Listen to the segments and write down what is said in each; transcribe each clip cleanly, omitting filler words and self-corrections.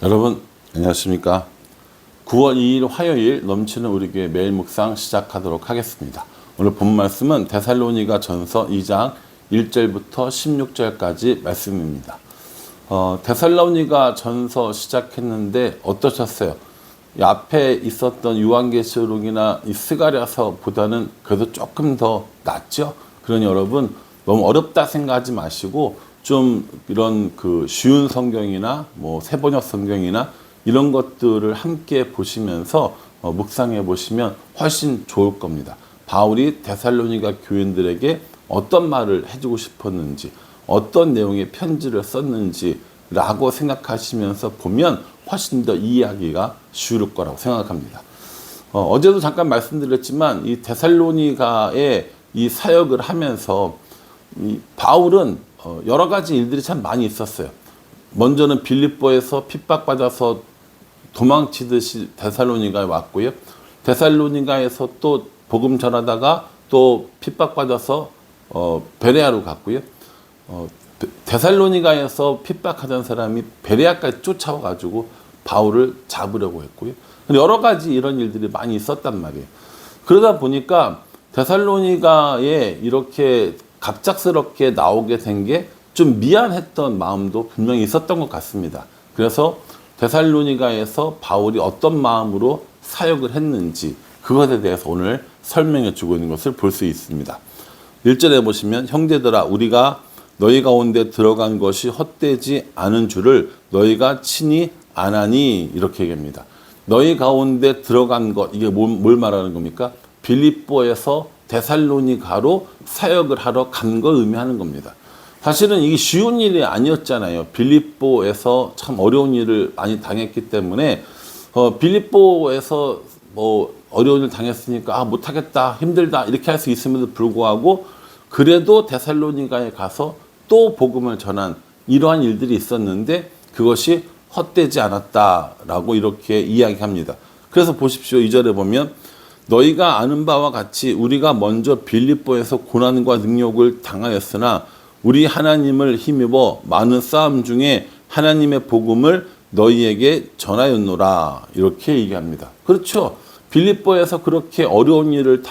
여러분 안녕하십니까. 9월 2일 화요일 넘치는 우리 교회 매일 묵상 시작하도록 하겠습니다. 오늘 본 말씀은 데살로니가 전서 2장 1절부터 16절까지 말씀입니다. 데살로니가 전서 시작했는데 어떠셨어요? 이 앞에 있었던 요한계시록이나 이 스가랴서보다는 그래도 조금 더 낫죠? 그러니 여러분 너무 어렵다 생각하지 마시고 좀 이런 쉬운 성경이나 뭐 새번역 성경이나 이런 것들을 함께 보시면서 묵상해 보시면 훨씬 좋을 겁니다. 바울이 데살로니가 교인들에게 어떤 말을 해주고 싶었는지, 어떤 내용의 편지를 썼는지 라고 생각하시면서 보면 훨씬 더 이해하기가 쉬울 거라고 생각합니다. 어제도 잠깐 말씀드렸지만 이 데살로니가의 이 사역을 하면서 이 바울은 여러 가지 일들이 참 많이 있었어요. 먼저는 빌립보에서 핍박받아서 도망치듯이 데살로니가에 왔고요. 데살로니가에서 또 복음 전하다가 또 핍박받아서 베레아로 갔고요. 데살로니가에서 핍박하던 사람이 베레아까지 쫓아와가지고 바울을 잡으려고 했고요. 여러 가지 이런 일들이 많이 있었단 말이에요. 그러다 보니까 데살로니가에 이렇게 갑작스럽게 나오게 된 게 좀 미안했던 마음도 분명히 있었던 것 같습니다. 그래서 데살로니가에서 바울이 어떤 마음으로 사역을 했는지 그것에 대해서 오늘 설명해 주고 있는 것을 볼 수 있습니다. 1절에 보시면 형제들아 우리가 너희 가운데 들어간 것이 헛되지 않은 줄을 너희가 친히 아나니 이렇게 얘기합니다. 너희 가운데 들어간 것 이게 뭘 말하는 겁니까? 빌립보에서 데살로니가로 사역을 하러 간 걸 의미하는 겁니다. 사실은 이게 쉬운 일이 아니었잖아요. 빌립보에서 참 어려운 일을 많이 당했기 때문에 빌립보에서 뭐 어려운 일 당했으니까 못하겠다 힘들다 이렇게 할 수 있음에도 불구하고 그래도 데살로니가에 가서 또 복음을 전한 이러한 일들이 있었는데 그것이 헛되지 않았다라고 이렇게 이야기합니다. 그래서 보십시오. 2절에 보면 너희가 아는 바와 같이 우리가 먼저 빌립보에서 고난과 능욕을 당하였으나 우리 하나님을 힘입어 많은 싸움 중에 하나님의 복음을 너희에게 전하였노라 이렇게 얘기합니다. 그렇죠. 빌립보에서 그렇게 어려운 일을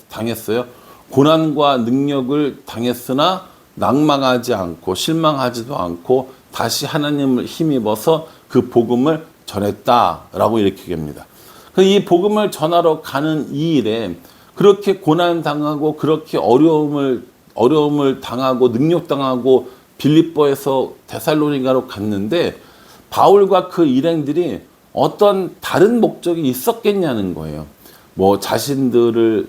당했어요. 고난과 능력을 당했으나 낭망하지 않고 실망하지도 않고 다시 하나님을 힘입어서 그 복음을 전했다라고 이렇게 얘기합니다. 이 복음을 전하러 가는 이 일에 그렇게 고난당하고 그렇게 어려움을 당하고 능력당하고 빌립보에서 데살로니가로 갔는데 바울과 그 일행들이 어떤 다른 목적이 있었겠냐는 거예요. 뭐 자신들의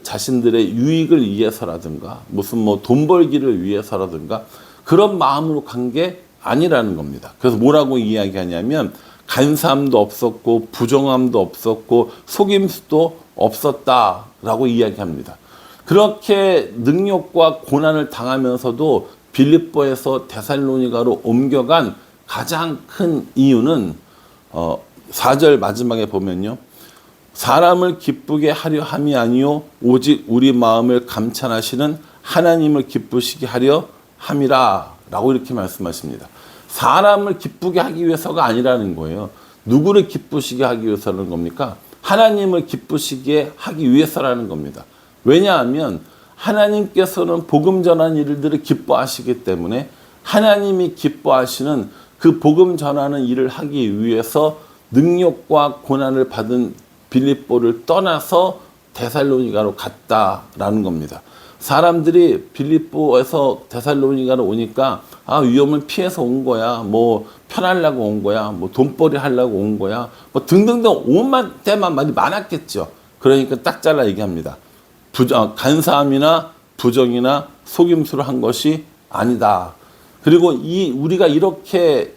유익을 위해서라든가 무슨 뭐 돈 벌기를 위해서라든가 그런 마음으로 간 게 아니라는 겁니다. 그래서 뭐라고 이야기하냐면 간사함도 없었고 부정함도 없었고 속임수도 없었다라고 이야기합니다. 그렇게 능력과 고난을 당하면서도 빌립보에서 데살로니가로 옮겨간 가장 큰 이유는 4절 마지막에 보면요. 사람을 기쁘게 하려 함이 아니요 오직 우리 마음을 감찰하시는 하나님을 기쁘시게 하려 함이라 라고 이렇게 말씀하십니다. 사람을 기쁘게 하기 위해서가 아니라는 거예요. 누구를 기쁘시게 하기 위해서라는 겁니까? 하나님을 기쁘시게 하기 위해서라는 겁니다. 왜냐하면 하나님께서는 복음 전하는 일들을 기뻐하시기 때문에 하나님이 기뻐하시는 그 복음 전하는 일을 하기 위해서 능력과 고난을 받은 빌립보를 떠나서 데살로니가로 갔다라는 겁니다. 사람들이 빌립보에서 데살로니가로 오니까 위험을 피해서 온 거야. 뭐 편하려고 온 거야. 뭐 돈벌이 하려고 온 거야. 뭐 등등등 온만 때만 말이 많았겠죠. 그러니까 딱 잘라 얘기합니다. 간사함이나 부정이나 속임수를 한 것이 아니다. 그리고 우리가 이렇게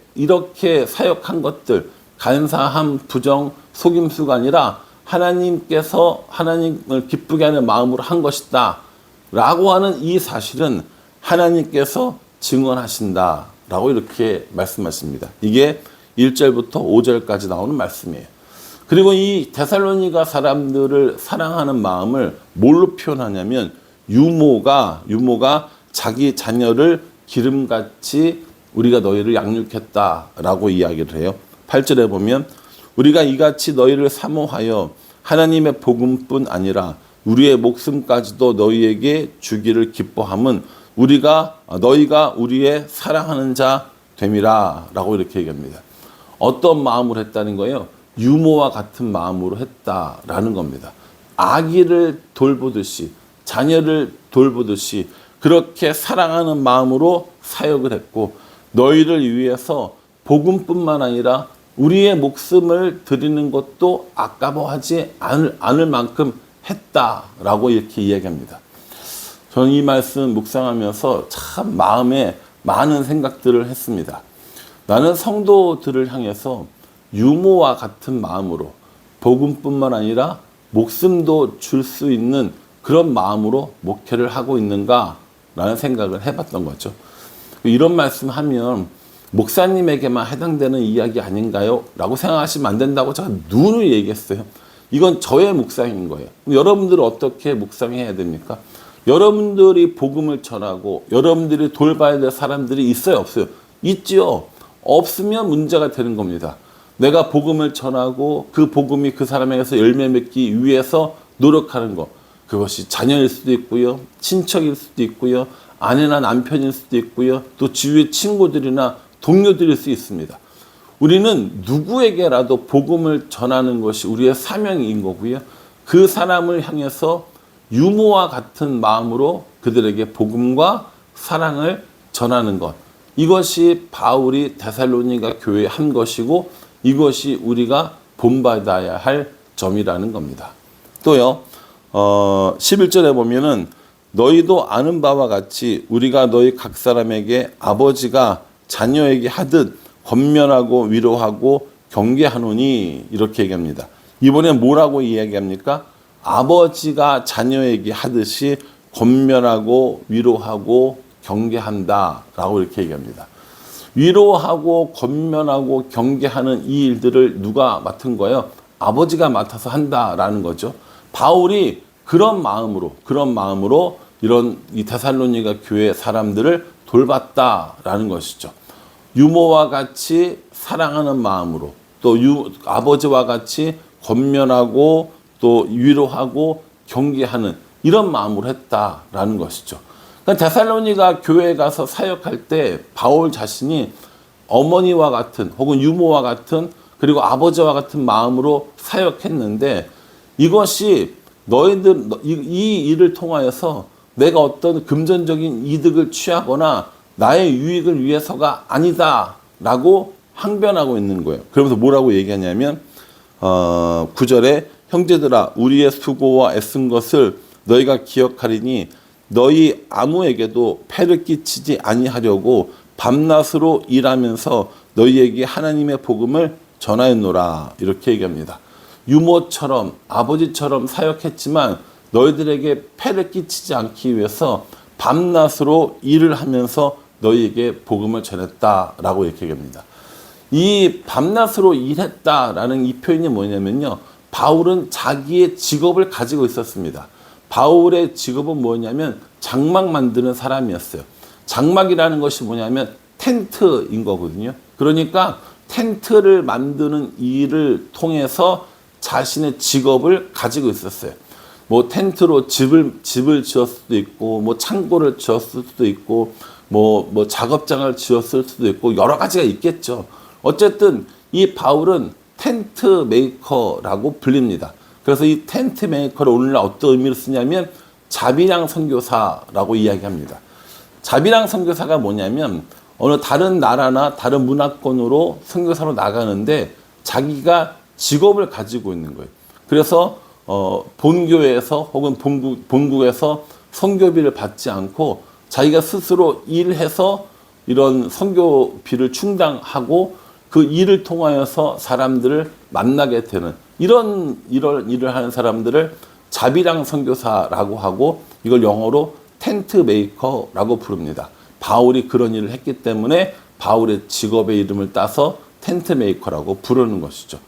사역한 것들 간사함, 부정, 속임수가 아니라 하나님께서 하나님을 기쁘게 하는 마음으로 한 것이다. 라고 하는 이 사실은 하나님께서 증언하신다. 라고 이렇게 말씀하십니다. 이게 1절부터 5절까지 나오는 말씀이에요. 그리고 이 데살로니가 사람들을 사랑하는 마음을 뭘로 표현하냐면 유모가 자기 자녀를 기름같이 우리가 너희를 양육했다라고 이야기를 해요. 8절에 보면 우리가 이같이 너희를 사모하여 하나님의 복음뿐 아니라 우리의 목숨까지도 너희에게 주기를 기뻐함은 너희가 우리의 사랑하는 자 됨이라 라고 이렇게 얘기합니다. 어떤 마음으로 했다는 거예요? 유모와 같은 마음으로 했다라는 겁니다. 아기를 돌보듯이 자녀를 돌보듯이 그렇게 사랑하는 마음으로 사역을 했고 너희를 위해서 복음뿐만 아니라 우리의 목숨을 드리는 것도 아까워하지 않을 만큼 했다라고 이렇게 이야기합니다. 저는 이 말씀 묵상하면서 참 마음에 많은 생각들을 했습니다. 나는 성도들을 향해서 유모와 같은 마음으로 복음뿐만 아니라 목숨도 줄 수 있는 그런 마음으로 목회를 하고 있는가라는 생각을 해봤던 거죠. 이런 말씀하면 목사님에게만 해당되는 이야기 아닌가요? 라고 생각하시면 안 된다고 제가 누누이 얘기했어요. 이건 저의 묵상인 거예요. 여러분들은 어떻게 묵상해야 됩니까? 여러분들이 복음을 전하고 여러분들이 돌봐야 될 사람들이 있어요, 없어요? 있지요. 없으면 문제가 되는 겁니다. 내가 복음을 전하고 그 복음이 그 사람에게서 열매 맺기 위해서 노력하는 것. 그것이 자녀일 수도 있고요. 친척일 수도 있고요. 아내나 남편일 수도 있고요. 또 주위의 친구들이나 동료들일 수 있습니다. 우리는 누구에게라도 복음을 전하는 것이 우리의 사명인 거고요. 그 사람을 향해서 유모와 같은 마음으로 그들에게 복음과 사랑을 전하는 것. 이것이 바울이 데살로니가 교회에 한 것이고 이것이 우리가 본받아야 할 점이라는 겁니다. 또요. 11절에 보면은 너희도 아는 바와 같이 우리가 너희 각 사람에게 아버지가 자녀에게 하듯 권면하고 위로하고 경계하노니 이렇게 얘기합니다. 이번에 뭐라고 이야기합니까? 아버지가 자녀에게 하듯이 권면하고 위로하고 경계한다라고 이렇게 얘기합니다. 위로하고 권면하고 경계하는 이 일들을 누가 맡은 거예요? 아버지가 맡아서 한다라는 거죠. 바울이 그런 마음으로 이런 이 데살로니가 교회 사람들을 돌봤다라는 것이죠. 유모와 같이 사랑하는 마음으로 또 아버지와 같이 권면하고 또 위로하고 경계하는 이런 마음으로 했다라는 것이죠. 그러니까 데살로니가 교회에 가서 사역할 때 바울 자신이 어머니와 같은 혹은 유모와 같은 그리고 아버지와 같은 마음으로 사역했는데 이것이 이 일을 통하여서 내가 어떤 금전적인 이득을 취하거나 나의 유익을 위해서가 아니다라고 항변하고 있는 거예요. 그러면서 뭐라고 얘기하냐면 9절에 형제들아 우리의 수고와 애쓴 것을 너희가 기억하리니 너희 아무에게도 폐를 끼치지 아니하려고 밤낮으로 일하면서 너희에게 하나님의 복음을 전하였노라 이렇게 얘기합니다. 유모처럼 아버지처럼 사역했지만 너희들에게 폐를 끼치지 않기 위해서 밤낮으로 일을 하면서 너희에게 복음을 전했다라고 이렇게 얘기합니다. 이 밤낮으로 일했다라는 이 표현이 뭐냐면요. 바울은 자기의 직업을 가지고 있었습니다. 바울의 직업은 뭐냐면 장막 만드는 사람이었어요. 장막이라는 것이 뭐냐면 텐트인 거거든요. 그러니까 텐트를 만드는 일을 통해서 자신의 직업을 가지고 있었어요. 뭐 텐트로 집을 지었을 수도 있고, 뭐 창고를 지었을 수도 있고, 뭐 작업장을 지었을 수도 있고 여러 가지가 있겠죠. 어쨌든 이 바울은 텐트 메이커라고 불립니다. 그래서 이 텐트 메이커를 오늘날 어떤 의미로 쓰냐면 자비랑 선교사라고 이야기합니다. 자비랑 선교사가 뭐냐면 어느 다른 나라나 다른 문화권으로 선교사로 나가는데 자기가 직업을 가지고 있는 거예요. 그래서 본교회에서 혹은 본국에서 선교비를 받지 않고 자기가 스스로 일해서 이런 선교비를 충당하고 그 일을 통하여서 사람들을 만나게 되는 이런 일을 하는 사람들을 자비랑 선교사라고 하고 이걸 영어로 텐트 메이커라고 부릅니다. 바울이 그런 일을 했기 때문에 바울의 직업의 이름을 따서 텐트 메이커라고 부르는 것이죠.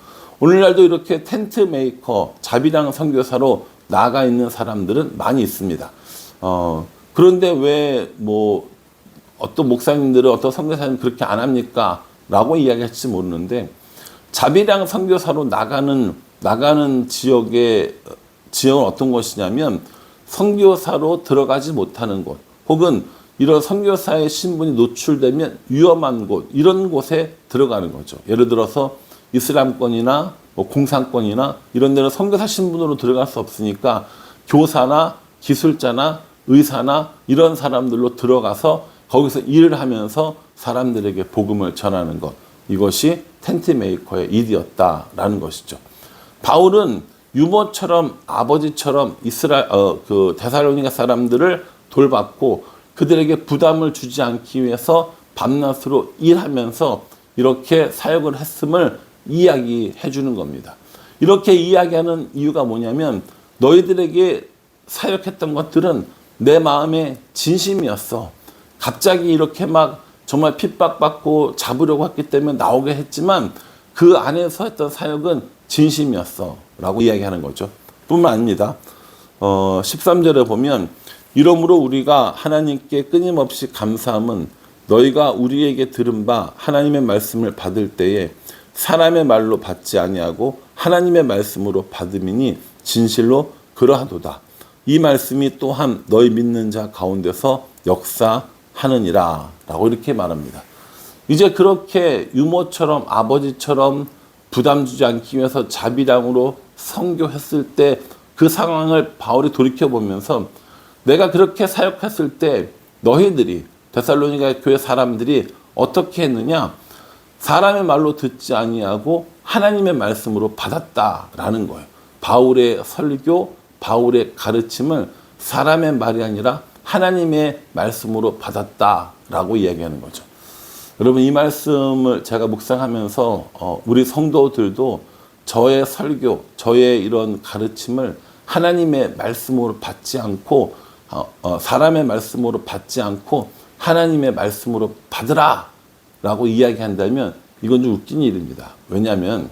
오늘날도 이렇게 텐트 메이커, 자비랑 선교사로 나가 있는 사람들은 많이 있습니다. 그런데 왜 어떤 목사님들은 어떤 선교사님 그렇게 안 합니까? 라고 이야기할지 모르는데 자비랑 선교사로 나가는 지역은 어떤 것이냐면 선교사로 들어가지 못하는 곳, 혹은 이런 선교사의 신분이 노출되면 위험한 곳, 이런 곳에 들어가는 거죠. 예를 들어서 이슬람권이나 뭐 공산권이나 이런 데는 선교사 신분으로 들어갈 수 없으니까 교사나 기술자나 의사나 이런 사람들로 들어가서 거기서 일을 하면서 사람들에게 복음을 전하는 것, 이것이 텐트 메이커의 일이었다라는 것이죠. 바울은 유모처럼 아버지처럼 데살로니가 사람들을 돌봤고 그들에게 부담을 주지 않기 위해서 밤낮으로 일하면서 이렇게 사역을 했음을 이야기해 주는 겁니다. 이렇게 이야기하는 이유가 뭐냐면 너희들에게 사역했던 것들은 내 마음의 진심이었어. 갑자기 이렇게 막 정말 핍박받고 잡으려고 했기 때문에 나오게 했지만 그 안에서 했던 사역은 진심이었어 라고 이야기하는 거죠. 뿐만 아닙니다. 13절에 보면 이러므로 우리가 하나님께 끊임없이 감사함은 너희가 우리에게 들은 바 하나님의 말씀을 받을 때에 사람의 말로 받지 아니하고 하나님의 말씀으로 받음이니 진실로 그러하도다. 이 말씀이 또한 너희 믿는 자 가운데서 역사하느니라 라고 이렇게 말합니다. 이제 그렇게 유모처럼 아버지처럼 부담 주지 않기 위해서 자비량으로 선교했을 때 그 상황을 바울이 돌이켜보면서 내가 그렇게 사역했을 때 너희들이 데살로니가 교회 사람들이 어떻게 했느냐? 사람의 말로 듣지 아니하고 하나님의 말씀으로 받았다라는 거예요. 바울의 설교, 바울의 가르침을 사람의 말이 아니라 하나님의 말씀으로 받았다라고 이야기하는 거죠. 여러분, 이 말씀을 제가 묵상하면서 우리 성도들도 저의 설교, 저의 이런 가르침을 하나님의 말씀으로 받지 않고 사람의 말씀으로 받지 않고 하나님의 말씀으로 받으라 라고 이야기한다면 이건 좀 웃긴 일입니다. 왜냐하면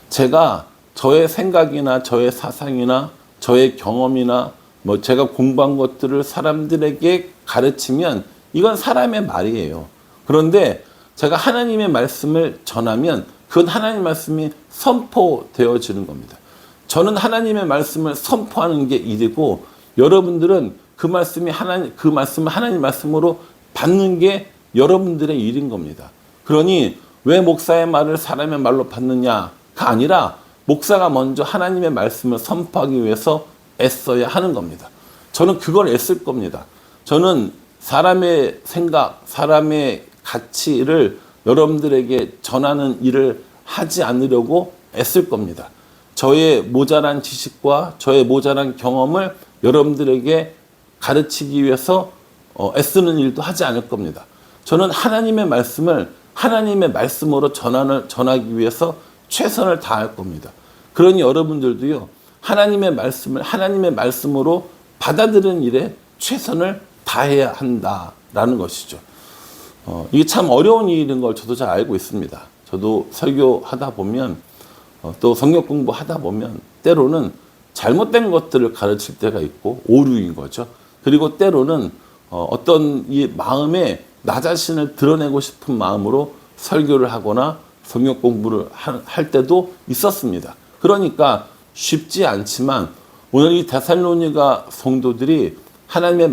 제가 저의 생각이나 저의 사상이나 저의 경험이나 뭐 제가 공부한 것들을 사람들에게 가르치면 이건 사람의 말이에요. 그런데 제가 하나님의 말씀을 전하면 그건 하나님의 말씀이 선포되어지는 겁니다. 저는 하나님의 말씀을 선포하는 게 일이고 여러분들은 그 말씀을 하나님 말씀으로 받는 게 여러분들의 일인 겁니다. 그러니 왜 목사의 말을 사람의 말로 받느냐가 아니라 목사가 먼저 하나님의 말씀을 선포하기 위해서 애써야 하는 겁니다. 저는 그걸 애쓸 겁니다. 저는 사람의 생각, 사람의 가치를 여러분들에게 전하는 일을 하지 않으려고 애쓸 겁니다. 저의 모자란 지식과 저의 모자란 경험을 여러분들에게 가르치기 위해서 애쓰는 일도 하지 않을 겁니다. 저는 하나님의 말씀을 하나님의 말씀으로 전하기 위해서 최선을 다할 겁니다. 그러니 여러분들도요, 하나님의 말씀을 하나님의 말씀으로 받아들이는 일에 최선을 다해야 한다라는 것이죠. 이게 참 어려운 일인 걸 저도 잘 알고 있습니다. 저도 설교하다 보면 또 성경 공부하다 보면 때로는 잘못된 것들을 가르칠 때가 있고 오류인 거죠. 그리고 때로는 어떤 이 마음에 나 자신을 드러내고 싶은 마음으로 설교를 하거나 성경 공부를 할 때도 있었습니다. 그러니까 쉽지 않지만 오늘 이 데살로니가 성도들이 하나님의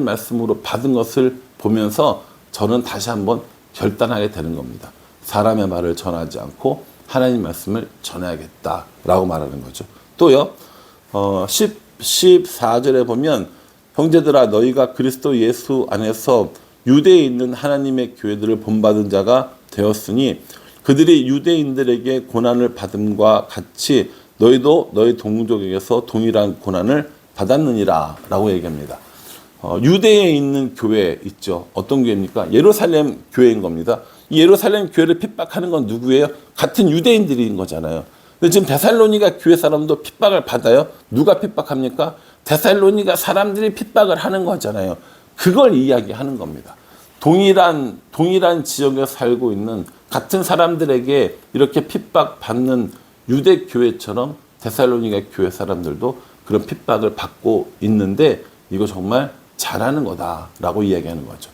말씀으로 받은 것을 보면서 저는 다시 한번 결단하게 되는 겁니다. 사람의 말을 전하지 않고 하나님 말씀을 전해야겠다라고 말하는 거죠. 또요, 14절에 보면 형제들아 너희가 그리스도 예수 안에서 유대에 있는 하나님의 교회들을 본받은 자가 되었으니 그들이 유대인들에게 고난을 받음과 같이 너희도 너희 동족에게서 동일한 고난을 받았느니라 라고 얘기합니다. 유대에 있는 교회 있죠. 어떤 교회입니까? 예루살렘 교회인 겁니다. 이 예루살렘 교회를 핍박하는 건 누구예요? 같은 유대인들인 거잖아요. 근데 지금 데살로니가 교회 사람도 핍박을 받아요. 누가 핍박합니까? 데살로니가 사람들이 핍박을 하는 거잖아요. 그걸 이야기하는 겁니다. 동일한 지역에 살고 있는 같은 사람들에게 이렇게 핍박받는 유대 교회처럼 데살로니가 교회 사람들도 그런 핍박을 받고 있는데 이거 정말 잘하는 거다라고 이야기하는 거죠.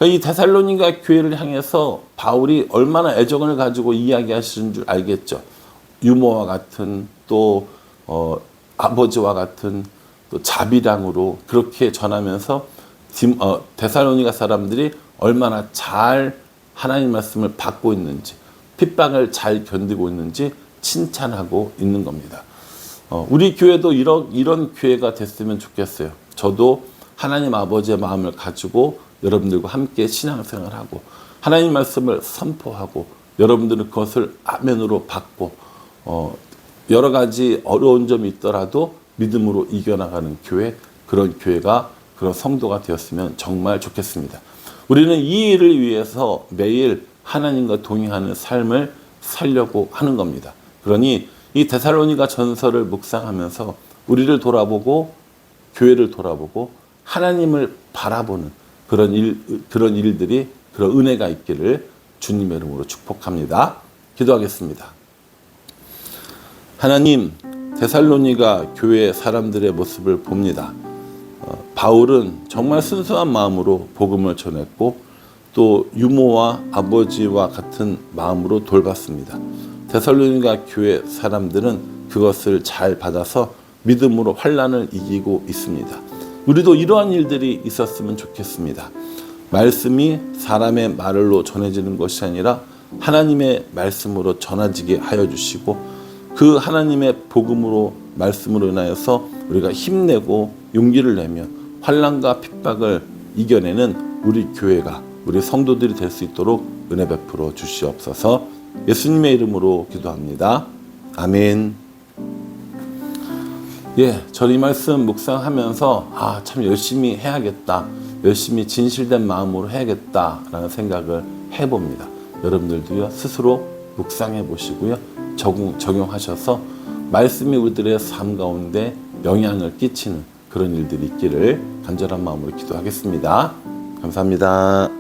그러니까 이 데살로니가 교회를 향해서 바울이 얼마나 애정을 가지고 이야기하시는 줄 알겠죠. 유머와 같은 또 아버지와 같은 또 자비량으로 그렇게 전하면서 데살로니가 사람들이 얼마나 잘 하나님 말씀을 받고 있는지, 핍박을 잘 견디고 있는지 칭찬하고 있는 겁니다. 우리 교회도 이런 교회가 됐으면 좋겠어요. 저도 하나님 아버지의 마음을 가지고 여러분들과 함께 신앙생활하고 하나님 말씀을 선포하고 여러분들은 그것을 아멘으로 받고 여러 가지 어려운 점이 있더라도 믿음으로 이겨나가는 교회, 그런 교회가, 그런 성도가 되었으면 정말 좋겠습니다. 우리는 이 일을 위해서 매일 하나님과 동행하는 삶을 살려고 하는 겁니다. 그러니 이 데살로니가 전서를 묵상하면서 우리를 돌아보고 교회를 돌아보고 하나님을 바라보는 그런 일들이, 그런 은혜가 있기를 주님의 이름으로 축복합니다. 기도하겠습니다. 하나님, 데살로니가 교회 사람들의 모습을 봅니다. 바울은 정말 순수한 마음으로 복음을 전했고 또 유모와 아버지와 같은 마음으로 돌봤습니다. 데살로니가 교회 사람들은 그것을 잘 받아서 믿음으로 환난을 이기고 있습니다. 우리도 이러한 일들이 있었으면 좋겠습니다. 말씀이 사람의 말로 전해지는 것이 아니라 하나님의 말씀으로 전해지게 하여 주시고 그 하나님의 복음으로 말씀으로 인하여서 우리가 힘내고 용기를 내며 환난과 핍박을 이겨내는 우리 교회가, 우리 성도들이 될 수 있도록 은혜 베풀어 주시옵소서. 예수님의 이름으로 기도합니다. 아멘. 저는 이 말씀 묵상하면서 참 열심히 해야겠다, 열심히 진실된 마음으로 해야겠다라는 생각을 해봅니다. 여러분들도요, 스스로 묵상해 보시고요, 적용하셔서 말씀이 우리들의 삶 가운데 영향을 끼치는 그런 일들이 있기를 간절한 마음으로 기도하겠습니다. 감사합니다.